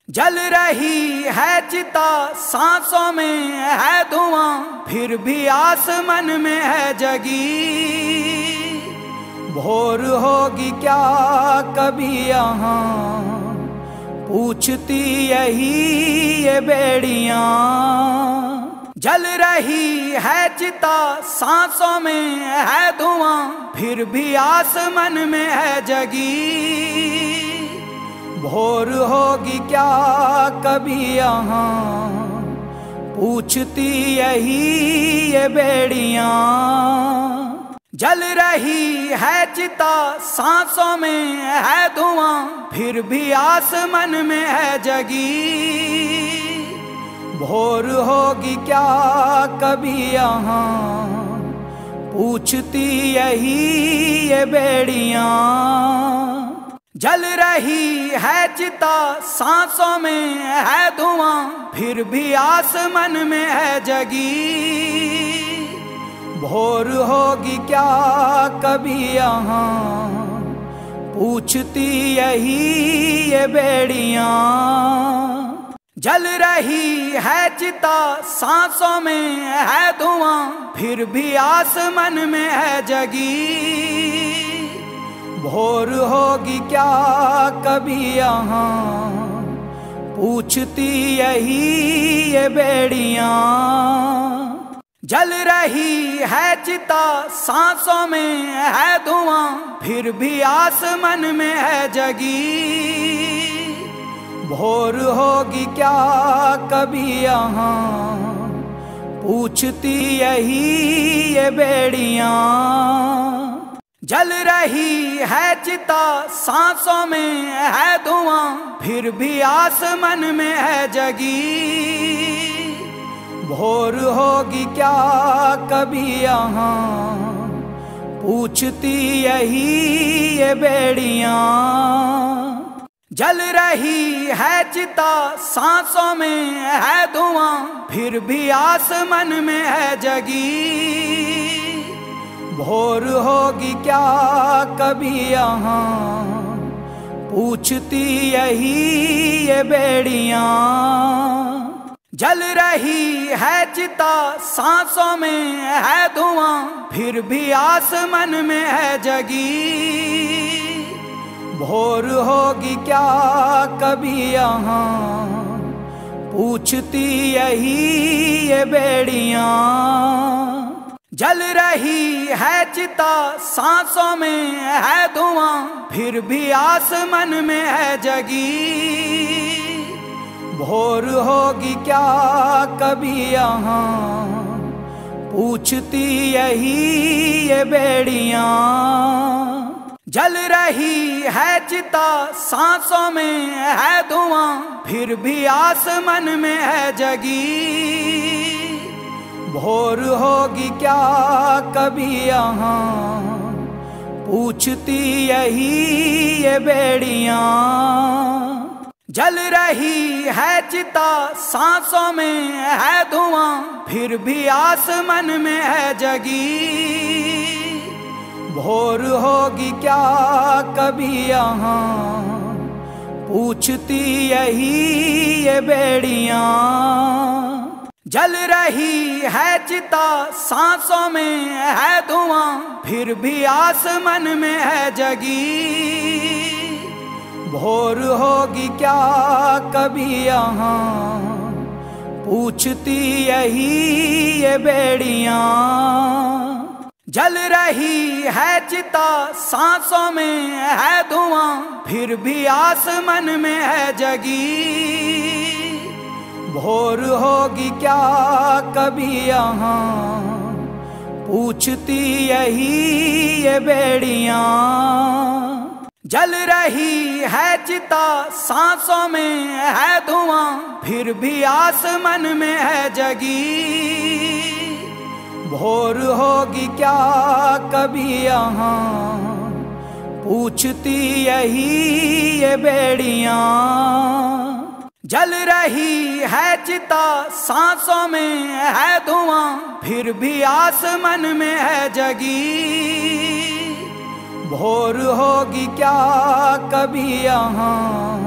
जल रही है चिता, सांसों में है धुआं, फिर भी आसमान में है जगी। भोर होगी क्या कभी यहाँ, पूछती यही ये बेड़ियां। जल रही है चिता, सांसों में है धुआं, फिर भी आसमान में है जगी। भोर होगी क्या कभी यहाँ, पूछती यही ये बेड़ियां। जल रही है चिता, सांसों में है धुआं, फिर भी आसमान में है जगी। भोर होगी क्या कभी यहाँ, पूछती यही ये बेड़ियां। जल रही है चिता, सांसों में है धुआं, फिर भी आसमान में है जगी। भोर होगी क्या कभी यहाँ, पूछती यही ये बेड़ियां। जल रही है चिता, सांसों में है धुआं, फिर भी आसमान में है जगी। भोर होगी क्या कभी यहाँ, पूछती यही ये बेड़ियां। जल रही है चिता, सांसों में है धुआं, फिर भी आसमान में है जगी। भोर होगी क्या कभी यहाँ, पूछती यही ये बेड़ियां। जल रही है चिता, सांसों में है धुआं, फिर भी आसमान में है जगी। भोर होगी क्या कभी यहाँ, पूछती यही ये बेड़ियां। जल रही है चिता, सांसों में है धुआं, फिर भी आसमान में है जगी। भोर होगी क्या कभी यहाँ, पूछती यही ये बेड़ियां। जल रही है चिता, सांसों में है धुआं, फिर भी आसमान में है जगी। भोर होगी क्या कभी यहाँ, पूछती यही ये बेड़ियां। जल रही है चिता, सांसों में है धुआं, फिर भी आसमान में है जगी। भोर होगी क्या कभी यहाँ, पूछती यही ये बेड़ियां। जल रही है चिता, सांसों में है धुआं, फिर भी आसमान में है जगी। भोर होगी क्या कभी यहाँ, पूछती यही ये बेड़ियां। जल रही है चिता, सांसों में है धुआं, फिर भी आसमान में है जगी। भोर होगी क्या कभी यहाँ, पूछती यही ये बेड़ियां। जल रही है चिता, सांसों में है धुआं, फिर भी आसमान में है जगी। भोर होगी क्या कभी यहाँ, पूछती यही ये बेड़ियां। जल रही है चिता, सांसों में है धुआं, फिर भी आसमान में है जगी। भोर होगी क्या कभी यहाँ, पूछती यही ये बेड़ियां। जल रही है चिता, सांसों में है धुआं, फिर भी आसमान में है जगी। भोर होगी क्या कभी यहाँ, पूछती यही ये बेड़ियां। जल रही है चिता, सांसों में है धुआं, फिर भी आसमान में है जगी। भोर होगी क्या कभी यहाँ,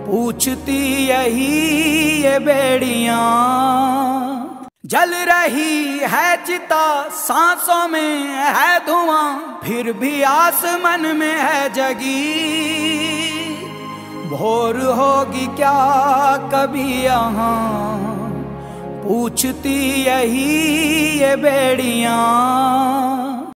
पूछती यही ये बेड़ियां। जल रही है चिता, सांसों में है धुआं, फिर भी आस मन में है जगी। भोर होगी क्या कभी यहाँ, पूछती यही ये बेड़ियां।